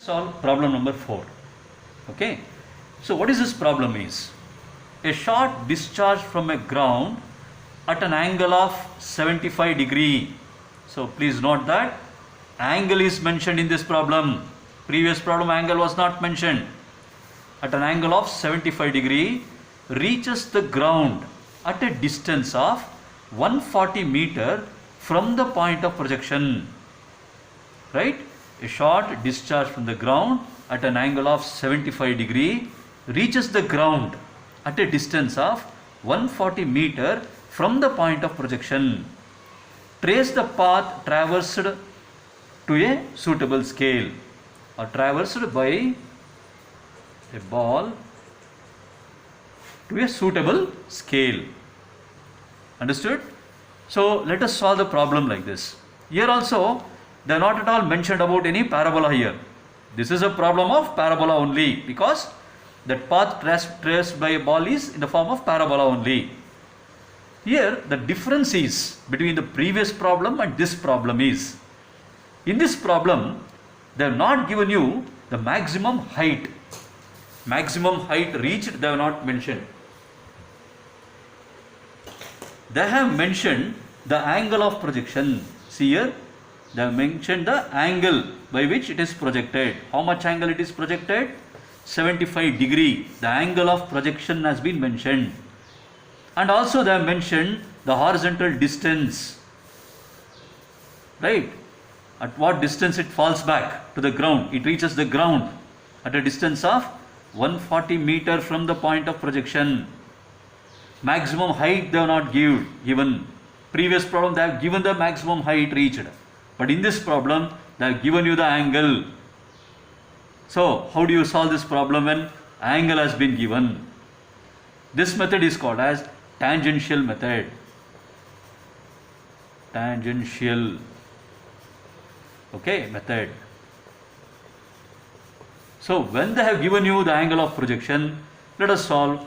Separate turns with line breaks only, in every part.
Solve problem number 4. Okay. So what is this problem is? A shot discharged from a ground at an angle of 75 degree. So please note that angle is mentioned in this problem. Previous problem angle was not mentioned. At an angle of 75 degree reaches the ground at a distance of 140 meter from the point of projection. Right? A shot discharged from the ground at an angle of 75 degree reaches the ground at a distance of 140 meter from the point of projection. Trace the path traversed to a suitable scale or traversed by a ball to a suitable scale. Understood? So let us solve the problem like this. Here also they are not at all mentioned about any parabola here. This is a problem of parabola only because that path traced by a ball is in the form of parabola only. Here the difference is between the previous problem and this problem is, in this problem they have not given you the maximum height. Maximum height reached they have not mentioned. They have mentioned the angle of projection. See here, they have mentioned the angle by which it is projected. How much angle it is projected? 75 degree. The angle of projection has been mentioned. And also they have mentioned the horizontal distance. Right? At what distance it falls back to the ground. It reaches the ground at a distance of 140 meter from the point of projection. Maximum height they have not given. Previous problem they have given the maximum height reached. But in this problem, they have given you the angle. So, how do you solve this problem when angle has been given? This method is called as tangential method. Tangential. Okay, method. So, when they have given you the angle of projection, let us solve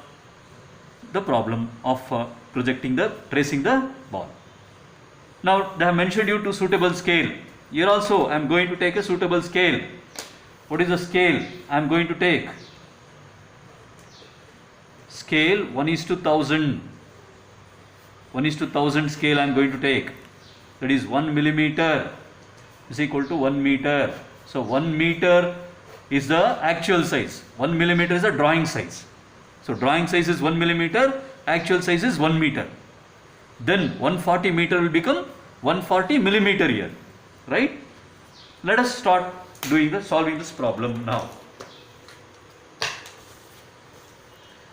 the problem of tracing the ball. Now they have mentioned you to suitable scale. Here also I am going to take a suitable scale. What is the scale I am going to take? Scale 1:1000. 1:1000 scale I am going to take. That is 1 millimeter is equal to 1 meter. So 1 meter is the actual size. 1 millimeter is the drawing size. So drawing size is 1 millimeter, actual size is 1 meter. Then 140 meter will become 140 millimeter here, right? Let us start solving this problem now.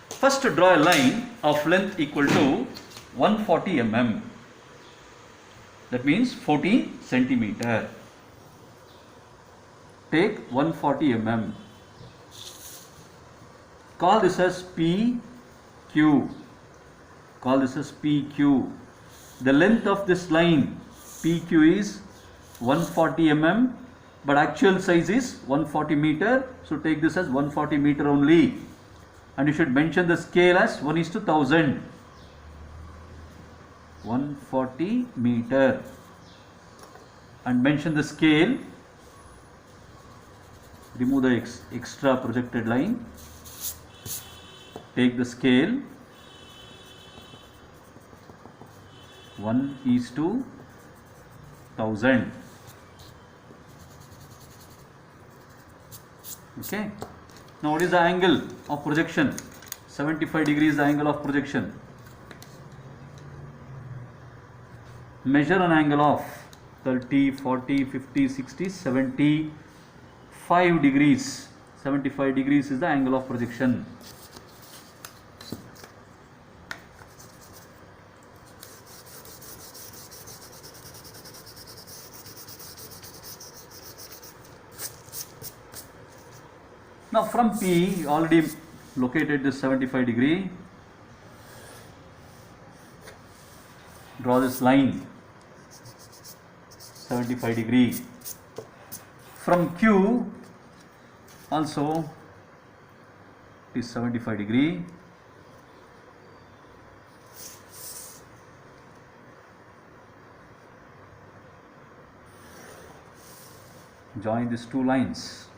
First draw a line of length equal to 140 mm. That means 14 centimeter. Take 140 mm. Call this as PQ. Call this as PQ. The length of this line PQ is 140 mm, but actual size is 140 meter. So take this as 140 meter only. And you should mention the scale as 1:1000. 140 meter. And mention the scale. Remove the extra projected line. Take the scale. 1:1000. Okay. Now what is the angle of projection? 75 degrees the angle of projection. Measure an angle of 30, 40, 50, 60, 75 degrees. 75 degrees is the angle of projection. Now from P already located this 75 degree. Draw this line 75 degree. From Q also it is 75 degree. Join these two lines.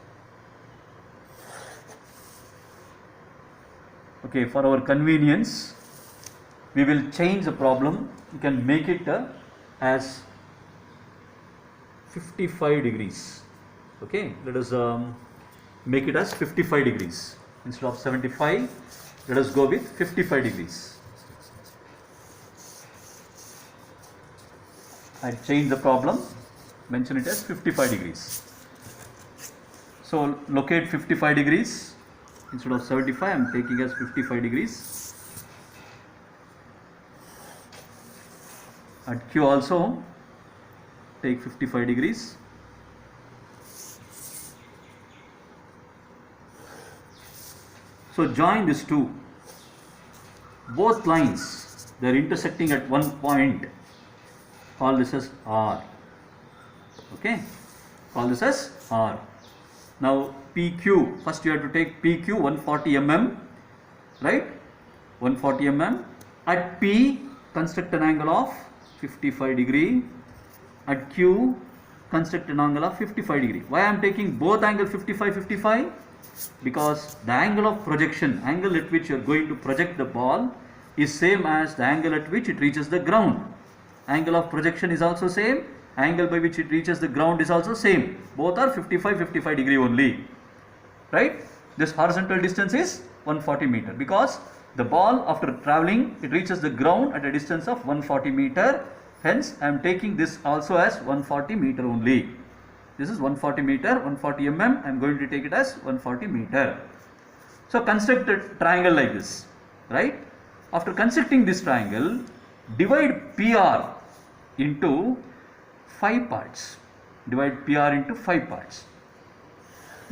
Okay, for our convenience, we will change the problem. You can make it as 55 degrees. Okay, let us make it as 55 degrees. Instead of 75, let us go with 55 degrees. I change the problem, mention it as 55 degrees. So locate 55 degrees. Instead of 75, I am taking as 55 degrees. At Q also, take 55 degrees. So join these two. Both lines, they are intersecting at one point. Call this as R. Okay, call this as R. Now PQ, first you have to take PQ 140 mm, right? 140 mm. At P, construct an angle of 55 degree. At Q, construct an angle of 55 degree. Why I am taking both angle 55? Because the angle of projection, angle at which you are going to project the ball, is same as the angle at which it reaches the ground. Angle of projection is also same, angle by which it reaches the ground is also same. Both are 55 degree only, right? This horizontal distance is 140 meter because the ball, after traveling, it reaches the ground at a distance of 140 meter. Hence I am taking this also as 140 meter only. This is 140 meter, 140 mm. I am going to take it as 140 meter. So construct a triangle like this, right? After constructing this triangle, divide PR into 5 parts. Divide PR into 5 parts.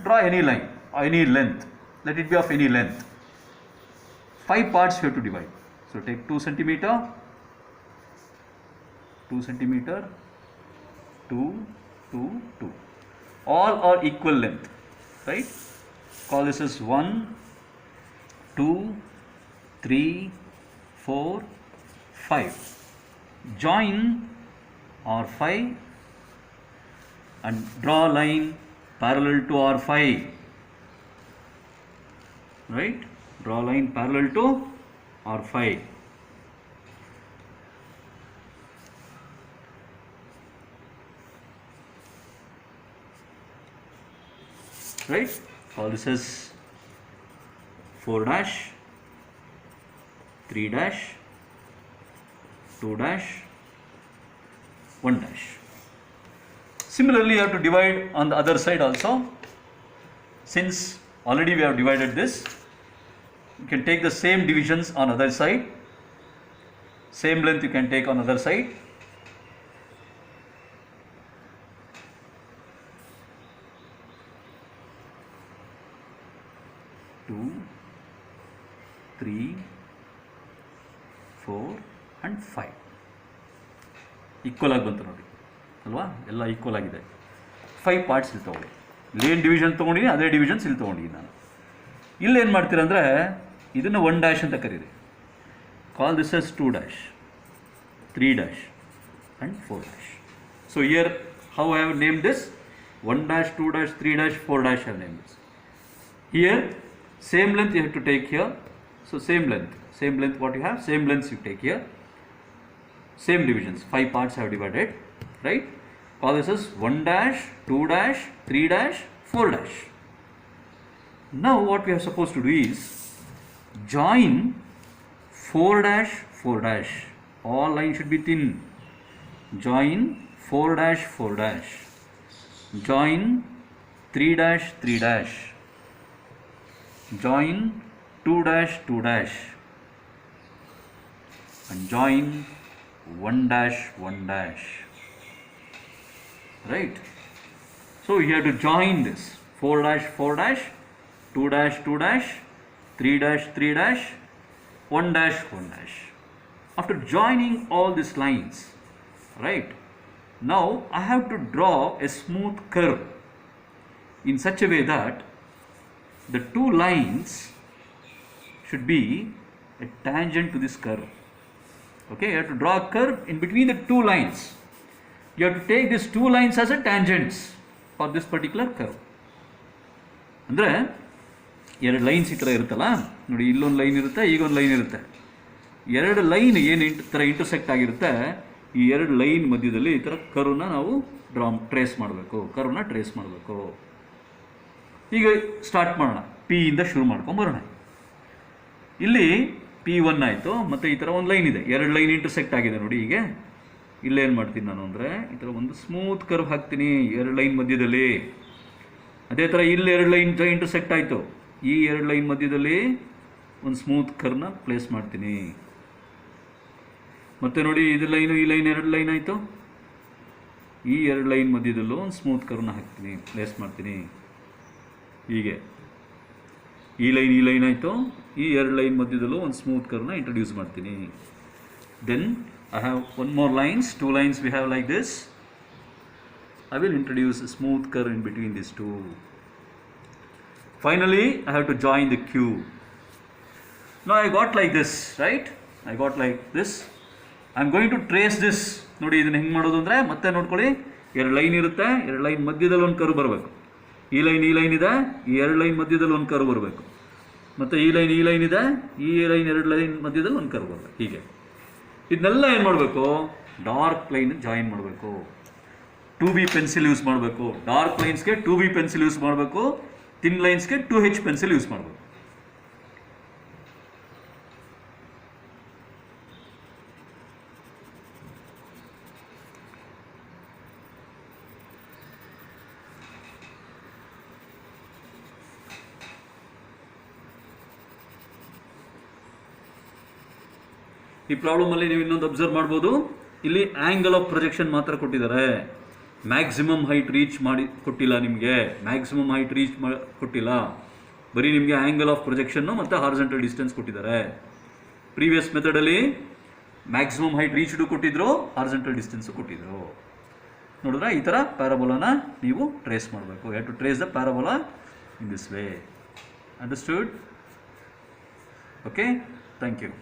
Draw any line, any length. Let it be of any length. 5 parts you have to divide. So take 2 centimeter, 2 centimeter, 2, 2, 2. All are equal length, right? Call this as 1, 2, 3, 4, 5. Join R5 and draw a line parallel to R5, right? Draw a line parallel to R5. Right? Call this as 4 dash, 3 dash, 2 dash, 1 dash. Similarly, you have to divide on the other side also. Since already we have divided this, you can take the same divisions on other side. Same length you can take on other side. Two, 3, 4 and 5. Equal ಆಗಿ ಬಂತು ನೋಡಿ ಅಲ್ವಾ, ಎಲ್ಲ equal ಆಗಿದೆ. 5 parts ಇಲ್ಲಿ ತೊಗೊಳ್ಳಿ. ಇಲ್ಲೇನು division ತೊಗೊಂಡಿದ್ದೀನಿ ಅದೇ ಡಿವಿಷನ್ಸ್ ಇಲ್ಲಿ ತೊಗೊಂಡಿದ್ದೀನಿ ನಾನು. ಇಲ್ಲೇನು ಮಾಡ್ತೀರಂದರೆ ಇದನ್ನು 1 ಡ್ಯಾಶ್ ಅಂತ ಕರೀರಿ. Call this as 2 dash, 3 dash and 4 dash. So here how I have named this? 1 dash, 2 dash, 3 dash, 4 dash I have named this. Here same length you have to take here. So same length what you have, same lengths you take here. Same divisions, 5 parts I have divided, right? Call this as 1 dash, 2 dash, 3 dash, 4 dash. Now what we are supposed to do is join 4 dash, 4 dash. All lines should be thin. Join 4 dash, 4 dash. Join 3 dash, 3 dash. Join 2 dash, 2 dash. And join 1 dash, 1 dash. Right? So you have to join this 4 dash, 4 dash, 2 dash, 2 dash, 3 dash, 3 dash, 1 dash, 1 dash. After joining all these lines, right, now I have to draw a smooth curve in such a way that the 2 lines should be a tangent to this curve. Okay, you have to draw a curve in between the 2 lines. You have to take these 2 lines as a tangents for this particular curve. Andre ಎರಡು lines ಈ ಥರ ಇರುತ್ತಲ್ಲ ನೋಡಿ, ಇಲ್ಲೊಂದು line ಇರುತ್ತೆ, ಈಗೊಂದು line ಇರುತ್ತೆ. ಎರಡು ಲೈನ್ ಏನು ಥರ ಇಂಟರ್ಸೆಕ್ಟ್ ಆಗಿರುತ್ತೆ, ಈ ಎರಡು ಲೈನ್ ಮಧ್ಯದಲ್ಲಿ ಈ ಥರ ಕರ್ವ್ನ ನಾವು ಟ್ರೇಸ್ ಮಾಡಬೇಕು. ಈಗ ಸ್ಟಾರ್ಟ್ ಮಾಡೋಣ, ಪಿ ಇಂದ ಶುರು ಮಾಡ್ಕೊಂಬರೋಣ. ಇಲ್ಲಿ P1 ಆಯಿತು, ಮತ್ತು ಈ ಥರ ಒಂದು ಲೈನ್ ಇದೆ, ಎರಡು ಲೈನ್ ಇಂಟರ್ಸೆಕ್ಟ್ ಆಗಿದೆ ನೋಡಿ. ಈಗ ಇಲ್ಲೇನು ಮಾಡ್ತೀನಿ ನಾನು ಅಂದರೆ ಈ ಥರ ಒಂದು ಸ್ಮೂತ್ ಕರ್ವ್ ಹಾಕ್ತೀನಿ ಎರಡು ಲೈನ್ ಮಧ್ಯದಲ್ಲಿ. ಅದೇ ಥರ ಇಲ್ಲಿ ಎರಡು ಲೈನ್ ಇಂಟರ್ಸೆಕ್ಟ್ ಆಯಿತು, ಈ ಎರಡು ಲೈನ್ ಮಧ್ಯದಲ್ಲಿ ಒಂದು ಸ್ಮೂತ್ ಕರ್ವ್ನ ಪ್ಲೇಸ್ ಮಾಡ್ತೀನಿ. ಮತ್ತು ನೋಡಿ ಇದು ಲೈನು ಈ ಲೈನ್ ಎರಡು ಲೈನ್ ಆಯಿತು, ಈ ಎರಡು ಲೈನ್ ಮಧ್ಯದಲ್ಲೂ ಒಂದು ಸ್ಮೂತ್ ಕರ್ವ್ನ ಹಾಕ್ತೀನಿ, ಪ್ಲೇಸ್ ಮಾಡ್ತೀನಿ. ಹೀಗೆ ಈ ಲೈನ್ ಆಯಿತು, ಈ ಎರಡು ಲೈನ್ ಮಧ್ಯದಲ್ಲೂ ಒಂದು ಸ್ಮೂತ್ ಕರ್ವ್ನ ಇಂಟ್ರೊಡ್ಯೂಸ್ ಮಾಡ್ತೀನಿ. Then I have one more lines, two lines we have like this. I will introduce a smooth curve in between these two. Finally, I have to join the Q. Now I got like this, right? I got like this. I am going to trace this. ನೋಡಿ ಇದನ್ನು ಹೆಂಗೆ ಮಾಡೋದು ಅಂದರೆ, ಮತ್ತೆ ನೋಡ್ಕೊಳ್ಳಿ, ಎರಡು line ಇರುತ್ತೆ, ಎರಡು ಲೈನ್ ಮಧ್ಯದಲ್ಲಿ ಒಂದು ಕರ್ವ್ ಬರಬೇಕು. ಈ ಲೈನ್ ಇದೆ, ಈ ಎರಡು ಲೈನ್ ಮಧ್ಯದಲ್ಲಿ ಒಂದು ಕರ್ವ್ ಬರಬೇಕು. ಮತ್ತು ಈ ಲೈನ್ ಇದೆ, ಈ ಲೈನ್ ಎರಡು ಲೈನ್ ಮಧ್ಯದಲ್ಲಿ ಒಂದು ಕರ್ವ್ ಬರಬೇಕು. ಹೀಗೆ ಇದನ್ನೆಲ್ಲ ಏನು ಮಾಡಬೇಕು, ಡಾರ್ಕ್ ಲೈನ್ ಜಾಯಿನ್ ಮಾಡಬೇಕು. 2B ಪೆನ್ಸಿಲ್ ಯೂಸ್ ಮಾಡಬೇಕು. ಡಾರ್ಕ್ ಲೈನ್ಸ್ಗೆ 2B ಪೆನ್ಸಿಲ್ ಯೂಸ್ ಮಾಡಬೇಕು, ಥಿನ್ ಲೈನ್ಸ್ಗೆ 2H ಪೆನ್ಸಿಲ್ ಯೂಸ್ ಮಾಡಬೇಕು. ಈ ಪ್ರಾಬ್ಲಮಲ್ಲಿ ನೀವು ಇನ್ನೊಂದು ಅಬ್ಸರ್ವ್ ಮಾಡ್ಬೋದು, ಇಲ್ಲಿ ಆ್ಯಂಗಲ್ ಆಫ್ ಪ್ರೊಜೆಕ್ಷನ್ ಮಾತ್ರ ಕೊಟ್ಟಿದ್ದಾರೆ, ಮ್ಯಾಕ್ಸಿಮಮ್ ಹೈಟ್ ರೀಚ್ ಮಾಡಿ ಕೊಟ್ಟಿಲ್ಲ ನಿಮಗೆ. ಕೊಟ್ಟಿಲ್ಲ, ಬರೀ ನಿಮಗೆ ಆ್ಯಂಗಲ್ ಆಫ್ ಪ್ರೊಜೆಕ್ಷನ್ನು ಮತ್ತು ಹಾರಿಜಾಂಟಲ್ ಡಿಸ್ಟೆನ್ಸ್ ಕೊಟ್ಟಿದ್ದಾರೆ. ಪ್ರೀವಿಯಸ್ ಮೆಥಡಲ್ಲಿ ಮ್ಯಾಕ್ಸಿಮಮ್ ಹೈಟ್ ರೀಚ್ಡು ಕೊಟ್ಟಿದ್ರು, ಹಾರಿಜಾಂಟಲ್ ಡಿಸ್ಟೆನ್ಸು ಕೊಟ್ಟಿದ್ರು. ನೋಡಿದ್ರೆ ಈ ಥರ ಪ್ಯಾರಾಬೋಲಾನ ನೀವು ಟ್ರೇಸ್ ಮಾಡಬೇಕು. You have to trace the parabola in this way. Understood? Okay, thank you.